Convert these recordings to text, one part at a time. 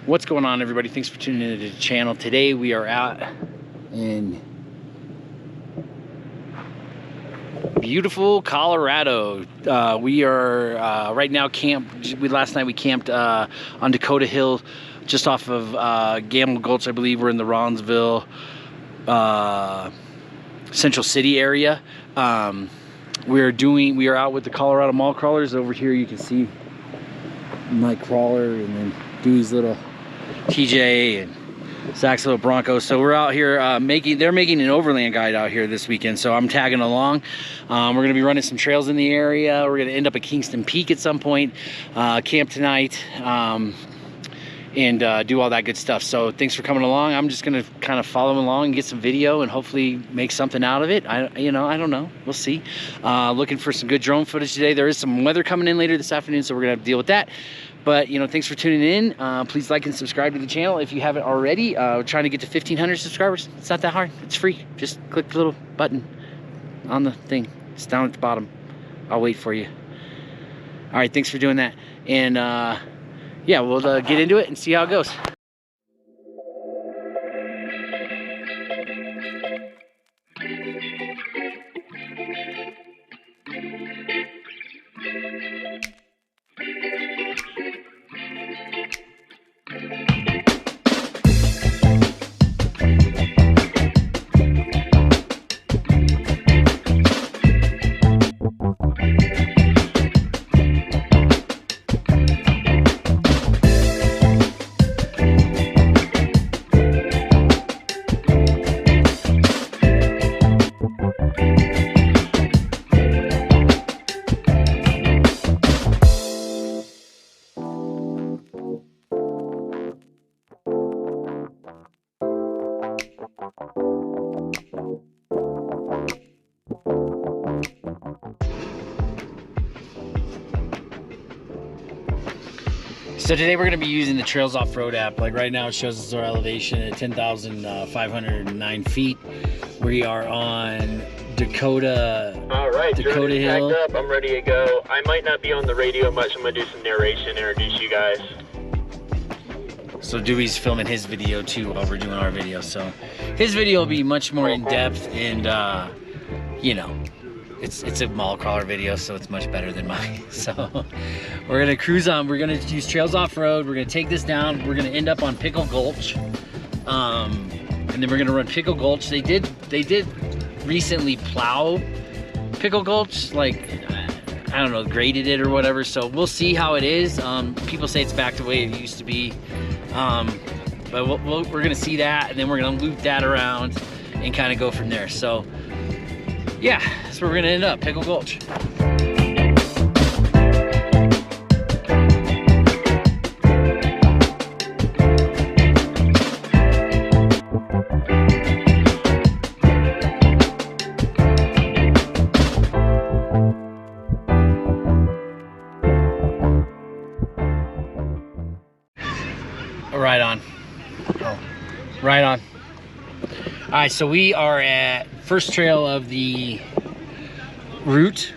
What's going on, everybody? Thanks for tuning into the channel. Today we are out in beautiful Colorado. We are right now camped. Last night we camped on Dakota Hill, just off of Pickle Gulch, I believe. We're in the Rondsville, Central City area. We are out with the Colorado mall crawlers. Over here you can see my crawler, and then Dewey's little TJ and Zach's little Bronco. So we're out here they're making an overland guide out here this weekend, so I'm tagging along. We're gonna be running some trails in the area. We're gonna end up at Kingston Peak at some point, camp tonight, and do all that good stuff. So thanks for coming along. I'm just gonna kind of follow along and get some video and hopefully make something out of it. I don't know, we'll see. Looking for some good drone footage today. There is some weather coming in later this afternoon, so we're gonna have to deal with that. But thanks for tuning in. Please like and subscribe to the channel if you haven't already. We're trying to get to 1,500 subscribers. It's not that hard, it's free. Just click the little button on the thing. It's down at the bottom. I'll wait for you. All right, thanks for doing that. And yeah, we'll get into it and see how it goes. So today we're going to be using the Trails Off-Road app. Like right now it shows us our elevation at 10,509 feet. We are on Dakota. All right, Dakota Hill. Up. I'm ready to go. I might not be on the radio much. I'm going to do some narration, introduce you guys. So Dewey's filming his video too while we're doing our video. So his video will be much more in depth, and it's a mall crawler video, so it's much better than mine. So we're gonna cruise on. We're gonna use Trails Off-Road. We're gonna take this down. We're gonna end up on Pickle Gulch, and then we're gonna run Pickle Gulch. They did recently plow Pickle Gulch, like I don't know, graded it or whatever. So we'll see how it is. People say it's back to the way it used to be, but we're gonna see that, and then we're gonna loop that around and kind of go from there. So yeah, that's where we're gonna end up, Pickle Gulch. Right on. Oh, right on. All right, so we are at first trail of the route.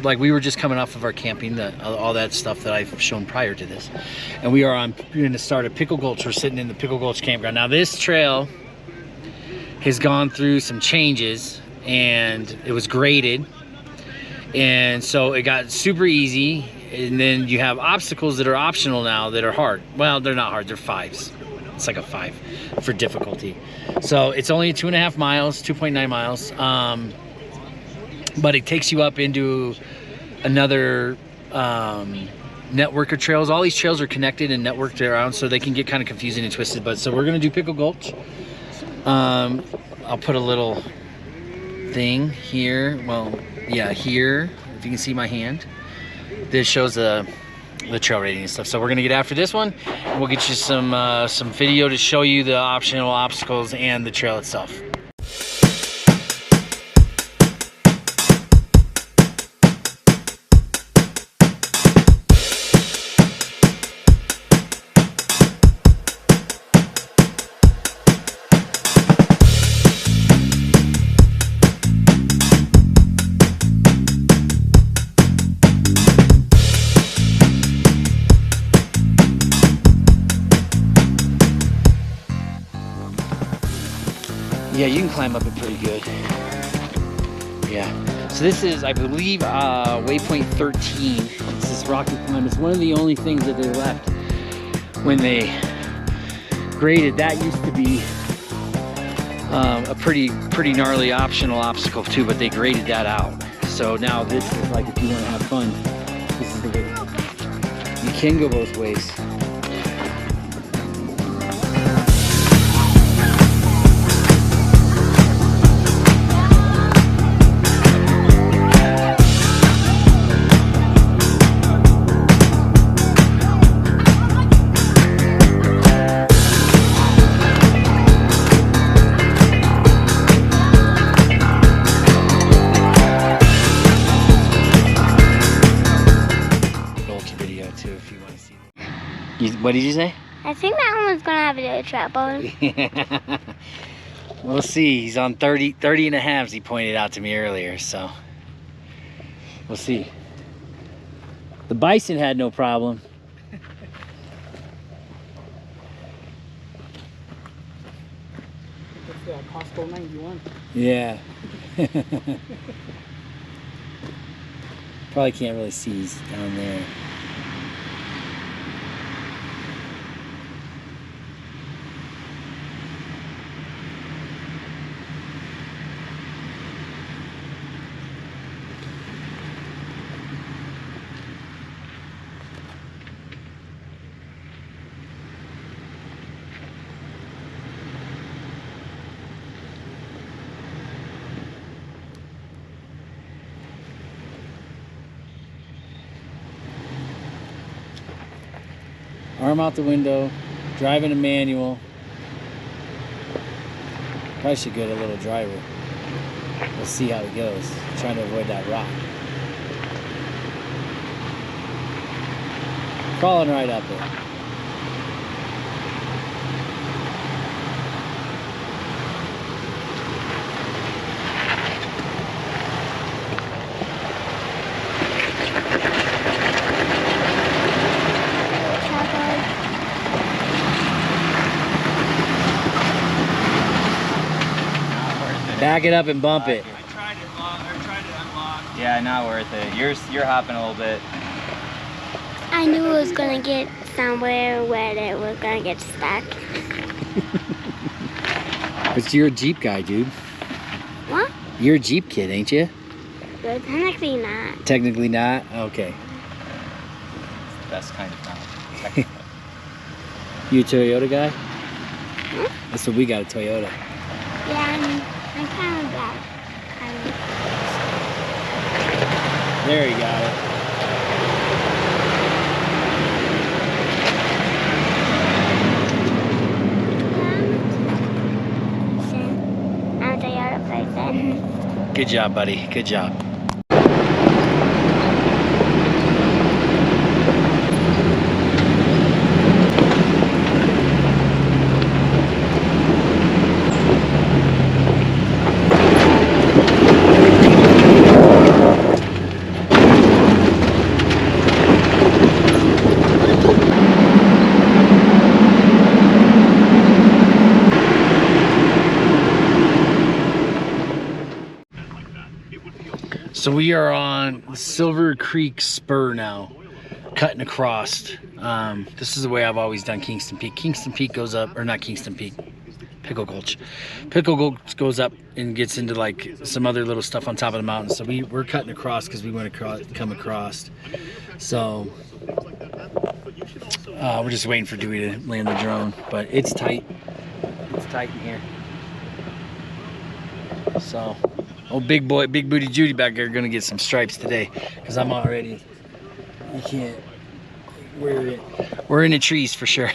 Like we were just coming off of our camping, all that stuff that I've shown prior to this, and we're going to start at Pickle Gulch. We're sitting in the Pickle Gulch campground. Now this trail has gone through some changes, and it was graded, and so it got super easy. And then you have obstacles that are optional now that are hard. Well, they're not hard, they're 5s. It's like a 5 for difficulty. So it's only 2.5 miles, 2.9 miles. But it takes you up into another network of trails. All these trails are connected and networked around, so they can get kind of confusing and twisted. But so we're gonna do Pickle Gulch. I'll put a little thing here. Well, yeah, here, if you can see my hand. This shows the trail rating and stuff. So we're gonna get after this one, and we'll get you some video to show you the optional obstacles and the trail itself. Yeah, you can climb up it pretty good. Yeah. So this is, I believe, waypoint 13. This is rocky climb. It's one of the only things that they left when they graded. That used to be a pretty gnarly optional obstacle too, but they graded that out. So now this is like, if you want to have fun, this is the way. You can go both ways. What did you say? I think that one was gonna have a trouble. We'll see. He's on 30 and a halves, he pointed out to me earlier, so we'll see. The bison had no problem. That's Costco 91. Yeah. Probably can't really see, he's down there. Arm out the window, driving a manual. Probably should get a little driver. We'll see how it goes. Trying to avoid that rock. Crawling right up it. Back it up and bump it. I tried to unlock. Yeah, not worth it. You're hopping a little bit. I knew it was gonna get somewhere where it was gonna get stuck. But you're a Jeep guy, dude. What? You're a Jeep kid, ain't you? But technically not. Technically not? Okay. That's kind of not technical. You a Toyota guy? Hmm? That's what we got, a Toyota. Yeah, I'm kind of bad. There, you got it. I'm a Toyota person. Good job, buddy. Good job. So we are on Silver Creek Spur now, cutting across. This is the way I've always done Kingston Peak. Kingston Peak goes up, or not Kingston Peak, Pickle Gulch. Pickle Gulch goes up and gets into like some other little stuff on top of the mountain. So we're cutting across because we want to come across. So We're just waiting for Dewey to land the drone, but it's tight. It's tight in here. So, oh, big booty Judy back there gonna get some stripes today, because I'm already. You can't. We're in the trees for sure.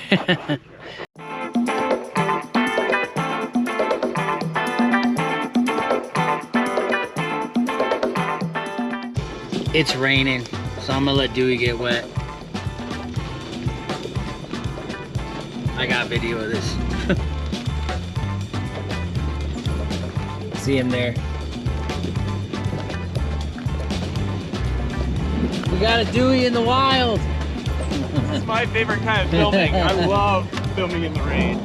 It's raining, so I'm gonna let Dewey get wet. I got video of this. See him there. We got a Dewey in the wild. It's my favorite kind of filming. I love filming in the rain.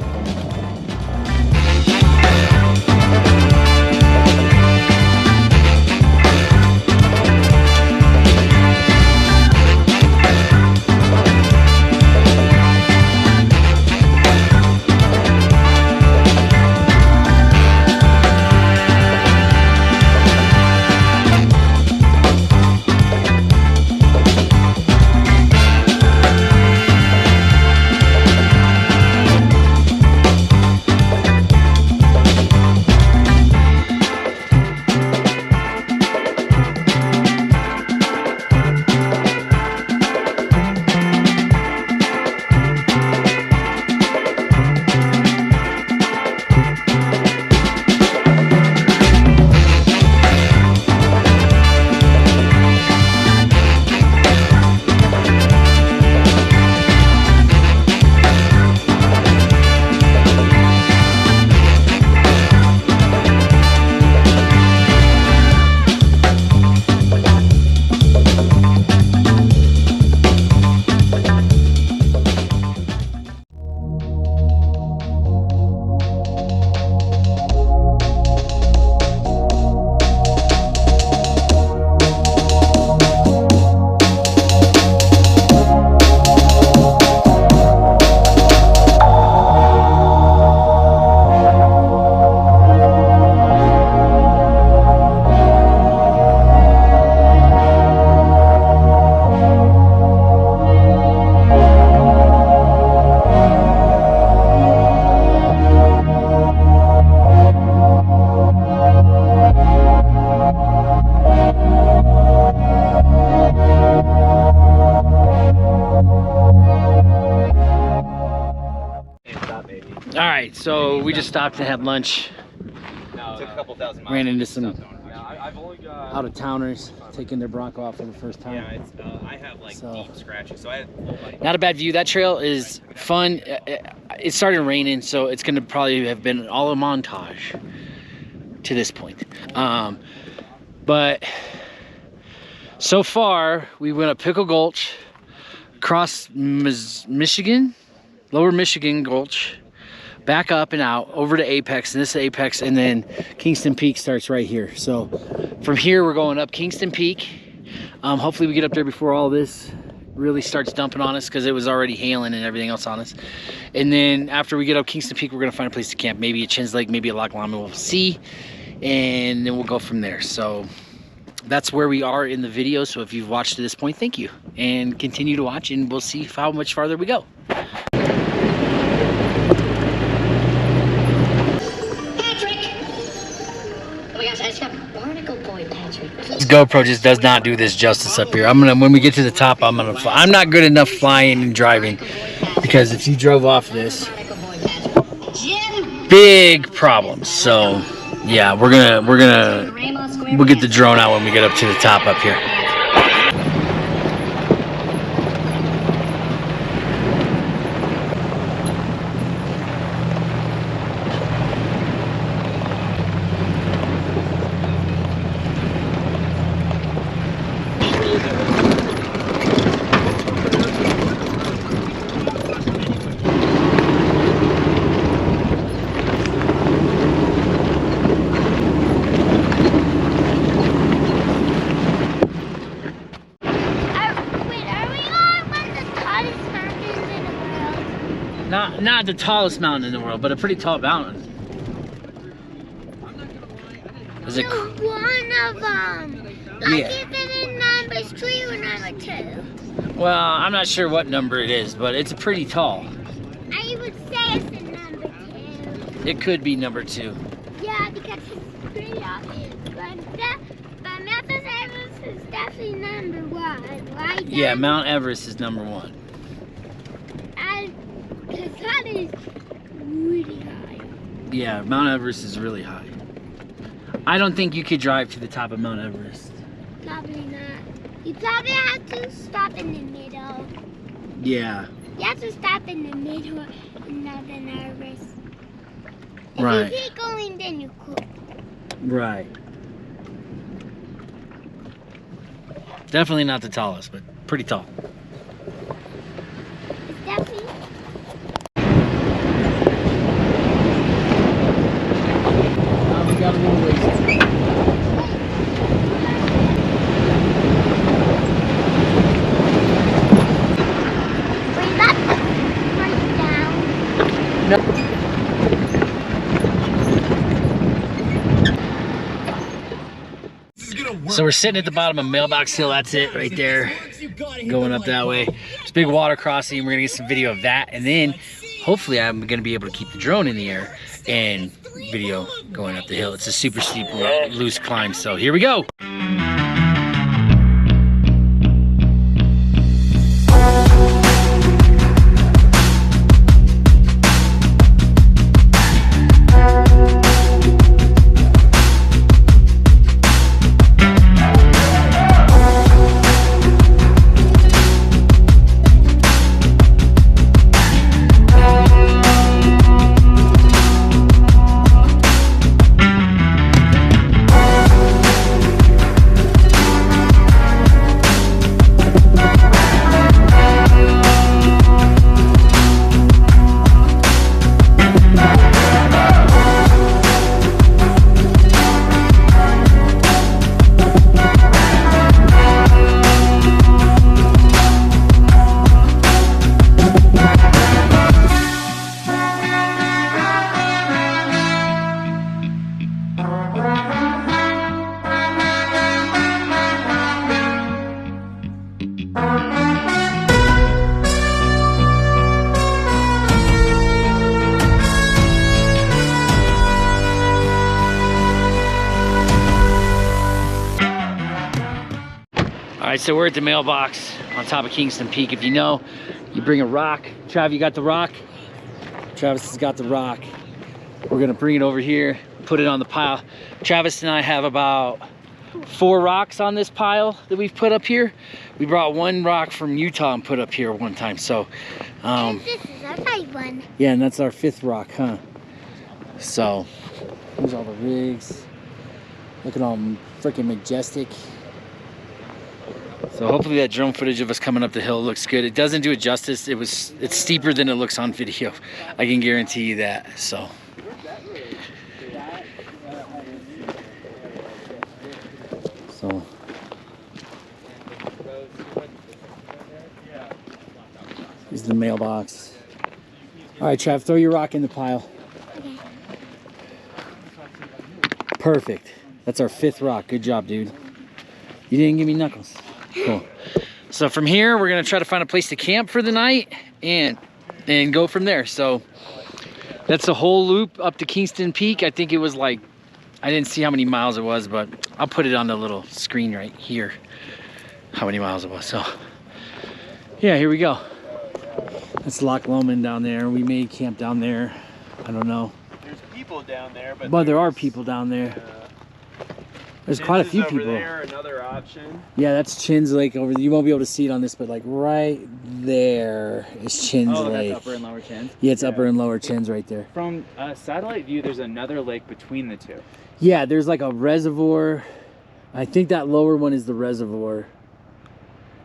So we just stopped to have lunch. Took a couple thousand miles. Ran into some out-of-towners taking their Bronco out for the first time. Yeah, it's, I have like deep scratches, so I had not a bad view. That trail is fun. It started raining, so it's going to probably have been all a montage to this point. But so far, we went up Pickle Gulch, across Michigan, Lower Michigan Gulch, back up and out over to Apex, and this is Apex, and then Kingston Peak starts right here. So from here we're going up Kingston Peak. Hopefully we get up there before all this really starts dumping on us, because it was already hailing and everything else on us. And then after we get up Kingston Peak, we're gonna find a place to camp, maybe at Chins Lake, maybe at Lowe-Lander, we'll see, and then we'll go from there. So that's where we are in the video. So if you've watched to this point, thank you, and continue to watch, and we'll see how much farther we go. This GoPro just does not do this justice up here. When we get to the top, I'm not good enough flying and driving, because if you drove off this, big problems. So yeah, we'll get the drone out when we get up to the top up here. Not the tallest mountain in the world, but a pretty tall mountain. Is it? One of them. Yeah. Like even in number 3 or number 2. Well, I'm not sure what number it is, but it's pretty tall. I would say it's a number 2. It could be number 2. Yeah, because it's pretty obvious. But Mount Everest is definitely number 1, right? Yeah, Mount Everest is number 1. Because that is really high. Yeah, Mount Everest is really high. I don't think you could drive to the top of Mount Everest. Probably not. You probably have to stop in the middle. Yeah. You have to stop in the middle and not the Everest. If Right. you keep going, then you could. Right. Definitely not the tallest, but pretty tall. It's definitely. We got a little ways. Wait, that's right down. No. So we're sitting at the bottom of Mailbox Hill. That's it right there. Going up that way. It's a big water crossing. We're gonna get some video of that, and then hopefully I'm gonna be able to keep the drone in the air and video going up the hill. It's a super steep, loose climb. So here we go. All right, so we're at the Mailbox on top of Kingston Peak. If you know, you bring a rock. Trav, you got the rock? Travis has got the rock. We're gonna bring it over here, put it on the pile. Travis and I have about 4 rocks on this pile that we've put up here. We brought 1 rock from Utah and put up here one time. So, This is a big one. yeah, and that's our 5th rock, huh? So, here's all the rigs. Looking all freaking majestic. So hopefully that drone footage of us coming up the hill looks good. It doesn't do it justice. It's steeper than it looks on video. I can guarantee you that. So here's the Mailbox. All right, Trav, throw your rock in the pile. Okay. Perfect. That's our 5th rock. Good job, dude. You didn't give me knuckles. Cool. So from here, we're gonna try to find a place to camp for the night and go from there. So that's the whole loop up to Kingston Peak. I think it was like, I didn't see how many miles it was, but I'll put it on the little screen right here, how many miles it was. So yeah, here we go. That's Lowe-Lander down there. We may camp down there. I don't know. There's people down there, But there are people down there. There's quite a few over people. There, another option. Yeah, that's Chin's Lake over there. You won't be able to see it on this, but like right there is Chin's Lake. That's upper and lower Chins. Yeah, it's upper and lower Chins right there. From satellite view, there's another lake between the two. Yeah, there's like a reservoir. I think that lower one is the reservoir.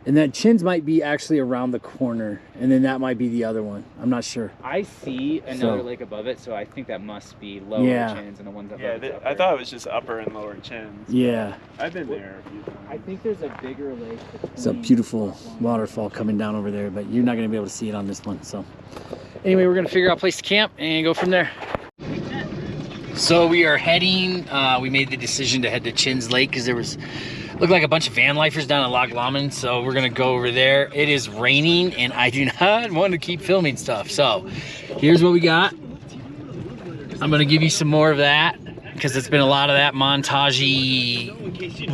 And that Chins might be actually around the corner. And then that might be the other one. I'm not sure. I see another lake above it, so I think that must be lower Chins, and the ones above Yeah, I thought it was just upper and lower Chins. Yeah. I've been there a few times. I think there's a bigger lake. It's a beautiful waterfall coming down over there, but you're not going to be able to see it on this one. So anyway, we're going to figure out a place to camp and go from there. So we are heading, we made the decision to head to Chin's Lake because there was Look like a bunch of van lifers down at Lowe-Lander, so we're gonna go over there. It is raining and I do not want to keep filming stuff. So here's what we got. I'm gonna give you some more of that because it's been a lot of that montage-y,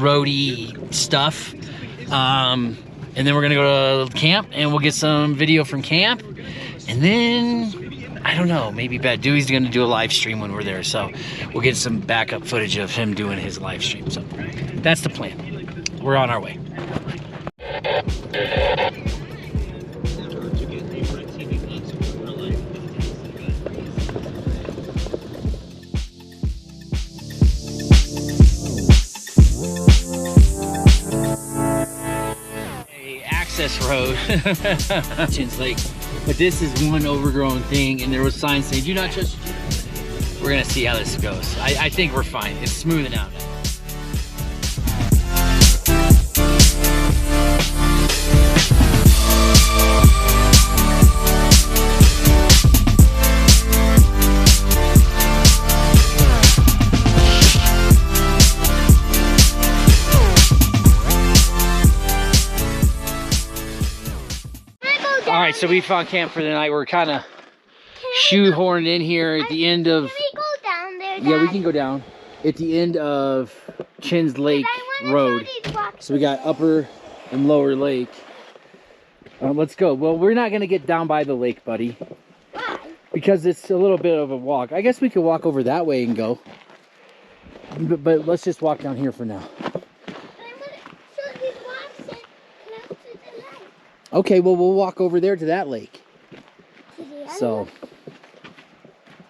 roady stuff. And then we're gonna go to camp and we'll get some video from camp. And then, I don't know, maybe Dewey's gonna do a live stream when we're there. So we'll get some backup footage of him doing his live stream. So that's the plan. We're on our way. Access road, Chins Lake, but this is one overgrown thing, and there was signs saying "Do not touch." We're gonna see how this goes. I think we're fine. It's smoothing out now. All right, so we found camp for the night. We're kind of shoehorned in here at the end of. Can we go down there, Dad? Yeah, we can go down at the end of Chins Lake Road. So we got Upper and Lower Lake. Let's go. Well, we're not gonna get down by the lake, buddy. Why? Because it's a little bit of a walk. I guess we could walk over that way and go. But let's just walk down here for now. Okay, well, we'll walk over there to that lake. So.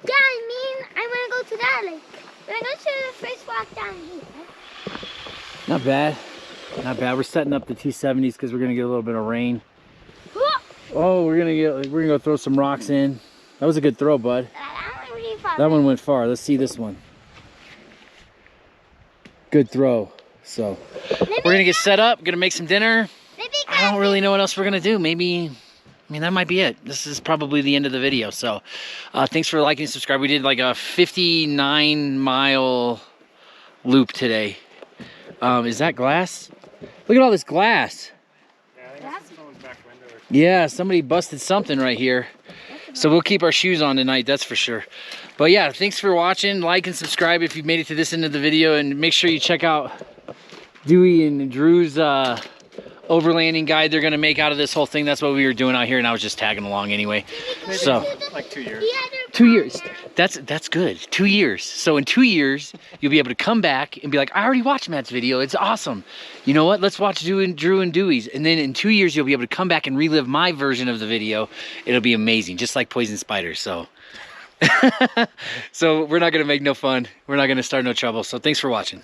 Yeah, I want to go to that lake. We're going to first walk down here. Not bad. Not bad. We're setting up the T70s because we're gonna get a little bit of rain. Oh, we're gonna go throw some rocks in. That was a good throw, bud. That one went far. Let's see this one. Good throw. So we're gonna get set up. Gonna make some dinner. I don't really know what else we're gonna do. Maybe, I mean, that might be it. This is probably the end of the video. So thanks for liking and subscribe. We did like a 59-mile loop today. Is that glass? Look at all this glass. Yeah, somebody busted something right here. So we'll keep our shoes on tonight, that's for sure. But yeah, thanks for watching. Like and subscribe if you've made it to this end of the video, and make sure you check out Dewey and Drew's overlanding guide they're gonna make out of this whole thing. That's what we were doing out here, and I was just tagging along anyway. So like 2 years. 2 years. That's good. 2 years. So in 2 years, you'll be able to come back and be like, I already watched Matt's video. It's awesome. You know what? Let's watch Drew and Dewey's. And then in 2 years, you'll be able to come back and relive my version of the video. It'll be amazing, just like Poison Spiders. So, so we're not gonna make no fun. We're not gonna start no trouble. So thanks for watching.